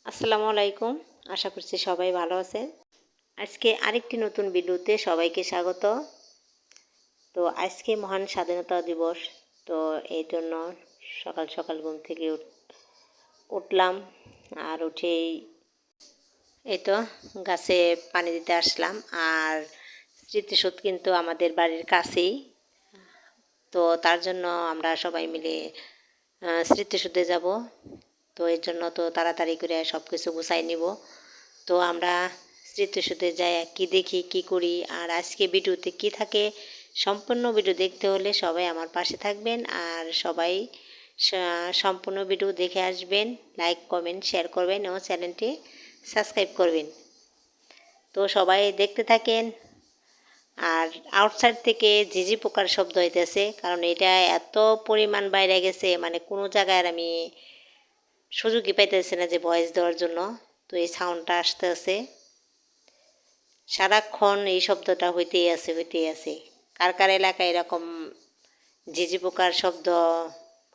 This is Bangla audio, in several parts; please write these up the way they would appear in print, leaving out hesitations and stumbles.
আসসালামু আলাইকুম। আশা করছি সবাই ভালো আছেন। আজকে আরেকটি নতুন ভিডিওতে সবাইকে স্বাগত। তো আজকে মহান স্বাধীনতা দিবস। তো এই জন্য সকাল সকাল ঘুম থেকে উঠলাম। আর উঠেই এই তো গাছে পানি দিতে আসলাম। আর স্মৃতিসৌধ কিন্তু আমাদের বাড়ির কাছেই। তো তার জন্য আমরা সবাই মিলে স্মৃতিসৌধে যাব। তো এর জন্য তো তাড়াতাড়ি করে সব কিছু গুছাই নিব। তো আমরা স্মৃতিসৌধে যাই, কি দেখি কি করি আর আজকে ভিডিওতে কি থাকে, সম্পূর্ণ ভিডিও দেখতে হলে সবাই আমার পাশে থাকবেন। আর সবাই সম্পূর্ণ ভিডিও দেখে আসবেন, লাইক কমেন্ট শেয়ার করবেন ও চ্যানেলটি সাবস্ক্রাইব করবেন। তো সবাই দেখতে থাকেন। আর আউটসাইড থেকে ঝিঝি পোকার শব্দ হইতেছে, কারণ এটা এত পরিমাণ বাইরে গেছে, মানে কোনো জায়গায় আমি সুযোগই পাইতেছে না যে ভয়েস দেওয়ার জন্য। তো এই সাউন্ডটা আসতে আছে, সারাক্ষণ এই শব্দটা হইতেই আছে। কার কার এলাকায় এরকম ঝিঝি পোকার শব্দ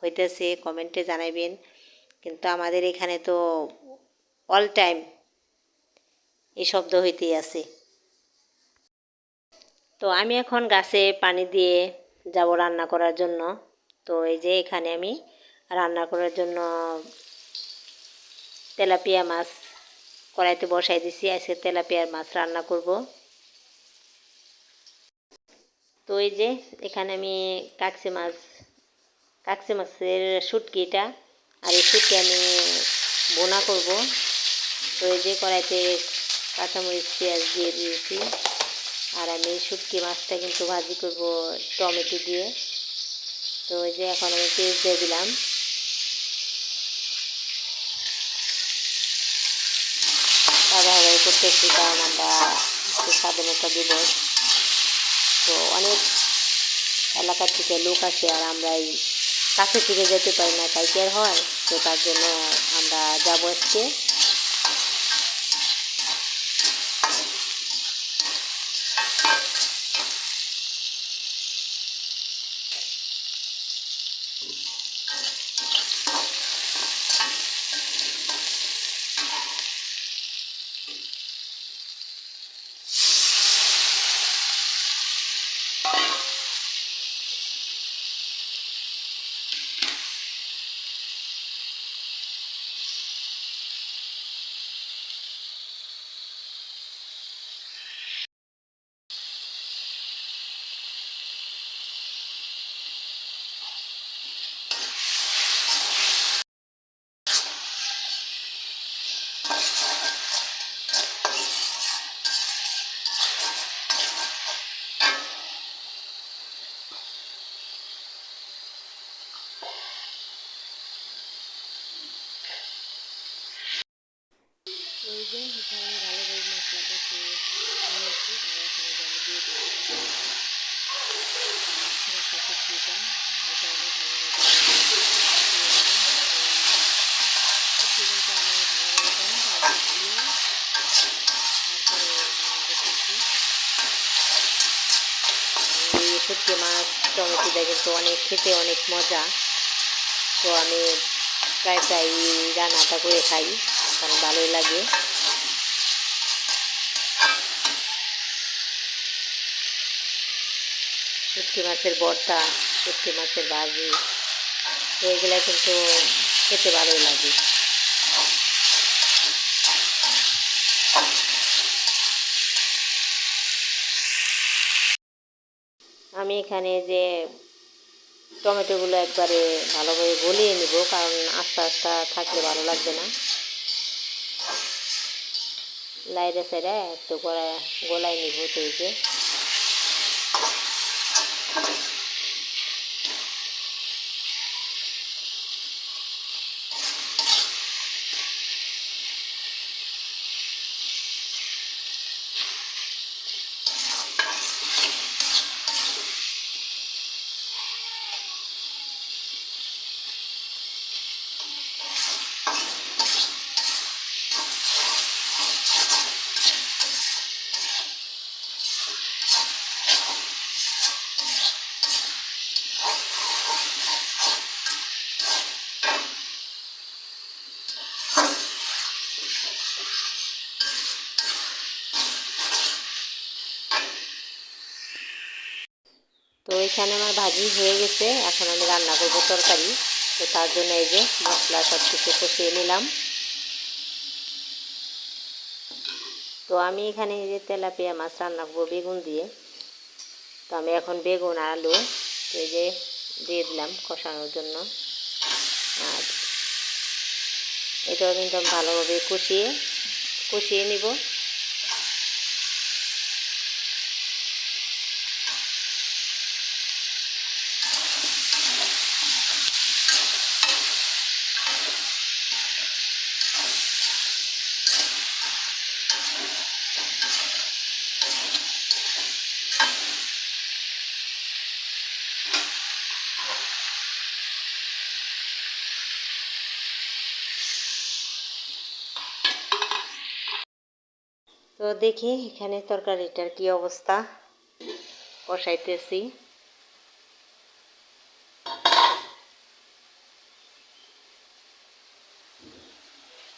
হইতেছে কমেন্টে জানাইবেন। কিন্তু আমাদের এখানে তো অল টাইম এই শব্দ হইতেই আছে। তো আমি এখন গাছে পানি দিয়ে যাব রান্না করার জন্য। তো এই যে এখানে আমি রান্না করার জন্য তেলাপিয়া মাছ কড়াইতে বসাই দিছি। আজকে তেলাপিয়ার মাছ রান্না করব। তো এই যে এখানে আমি কাকসি মাছের শুটকি এটা, আর এই শুটকি আমি বোনা করব। তো এই যে কড়াইতে কাঁচামরিচ পেঁয়াজ দিয়ে দিয়েছি। আর আমি শুটকি মাছটা কিন্তু ভাজি করব টমেটো দিয়ে। তো এই যে এখন আমি পেঁয়াজ দিয়ে দিলাম। ভাগাভাগি করতেছি, কারণ আমরা স্বাধীনতা দিবস। তো অনেক এলাকা থেকে লোক আসে, আর আমরা এই কাছে থেকে যেতে পারি না, তাই কেয়ার হয়। তো তার জন্য আমরা যাবো আজকে। ওই যে এখানে ভালোভাবে মশলাটা নিয়েছি, আর এখানে আমি দিয়ে দিয়েছি শুটকিটা। এটা আমি ভালোভাবে দিয়ে তারপরে রান্না করতেছি। এই শুটকি মাছ টমেটোটা কিন্তু অনেক খেতে অনেক মজা। তো আমি প্রায় রান্নাটা করে খাই, কারণ ভালোই লাগে। শুটকি মাছের ভর্তা, শুটকি মাছের ভাজি, তো এগুলো কিন্তু খেতে ভালোই লাগে। আমি এখানে যে টমেটোগুলো একবারে ভালোভাবে গলিয়ে নিব, কারণ আস্তে আস্তে থাকলে ভালো লাগবে না। লাইরে সাইডে একটু গলায় নিব। তো এই যে তো এখানে আমার ভাজি হয়ে গেছে, এখন আমি রান্না করবো তরকারি। তো তার জন্য এই যে মশলা সব কিছু কষিয়ে নিলাম। তো আমি এখানে এই যে তেলাপিয়া মাছ রান্না করবো বেগুন দিয়ে। তো আমি এখন বেগুন আর আলু তো এই যে দিয়ে দিলাম কষানোর জন্য। আর এটাও কিন্তু আমি ভালোভাবে কষিয়ে নিব। তো দেখি এখানে তরকারিটার কি অবস্থা, কষাইতেছি।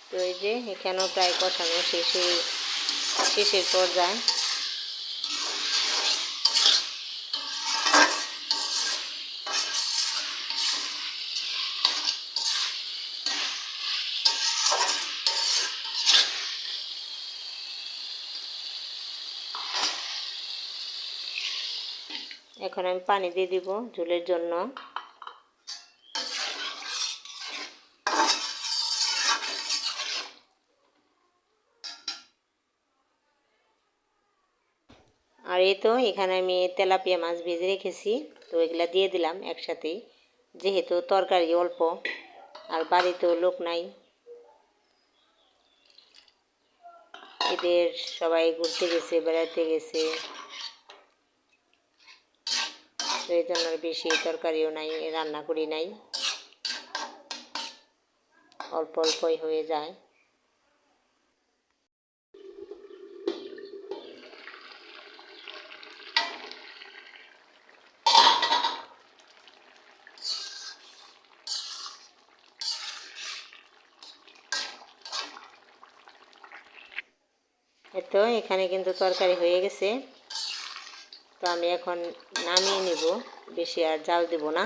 তো এই যে এখানেও প্রায় কষানো শেষের পর্যায়ে। এখন আমি পানি দিয়ে দিব ঝোলের জন্য। আর এই তো এখানে আমি তেলাপিয়া মাছ ভেজে রেখেছি, তো এগুলা দিয়ে দিলাম একসাথেই, যেহেতু তরকারি অল্প আর বাড়িতেও লোক নাই, এদের সবাই ঘুরতে গেছে, বেড়াতে গেছে, তো এই জন্য বেশি তরকারিও নাই, রান্না করি নাই, অল্প অল্পই হয়ে যায়। তো এখানে কিন্তু তরকারি হয়ে গেছে, তো আমি এখন নামিয়ে নিব, বেশি আর জাল দেব না।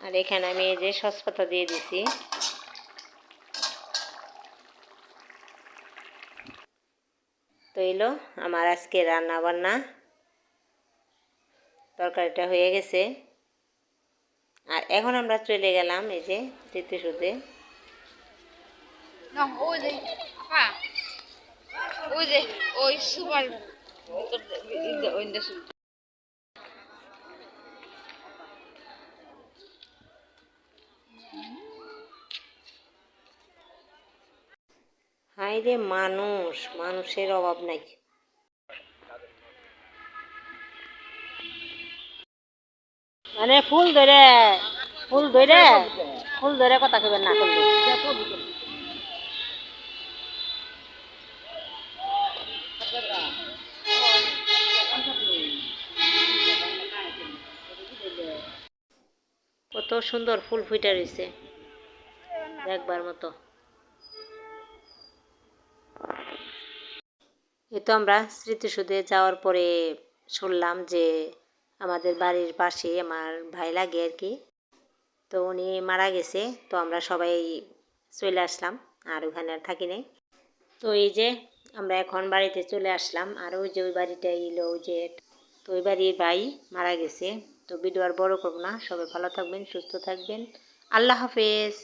আর এখানে আমি এই যে সসপাতা দিয়ে দিছি। তো এলো আমার আজকে রান্না বান্না, তরকারিটা হয়ে গেছে। আর এখন আমরা চলে গেলাম এই যে স্মৃতিসৌধে। হাই রে মানুষের অভাব নাই। মানে ফুল ধরে কথা কইবেন না করলে। কত সুন্দর ফুল ফুটে রয়েছে, দেখবার মতো। এই তো আমরা স্মৃতিসৌধে যাওয়ার পরে শুনলাম যে আমাদের বাড়ির পাশে আমার ভাই লাগে আর কি, তো উনি মারা গেছে। তো আমরা সবাই চলে আসলাম, আর ওখানে আর থাকি নাই। তো এই যে আমরা এখন বাড়িতে চলে আসলাম। আর ওই যে ওই বাড়িটা এলো ওই যে, তো ওই বাড়ির ভাই মারা গেছে। তো ভিডিও আর বড় করবো না, সবাই ভালো থাকবেন, সুস্থ থাকবেন, আল্লাহ হাফেজ।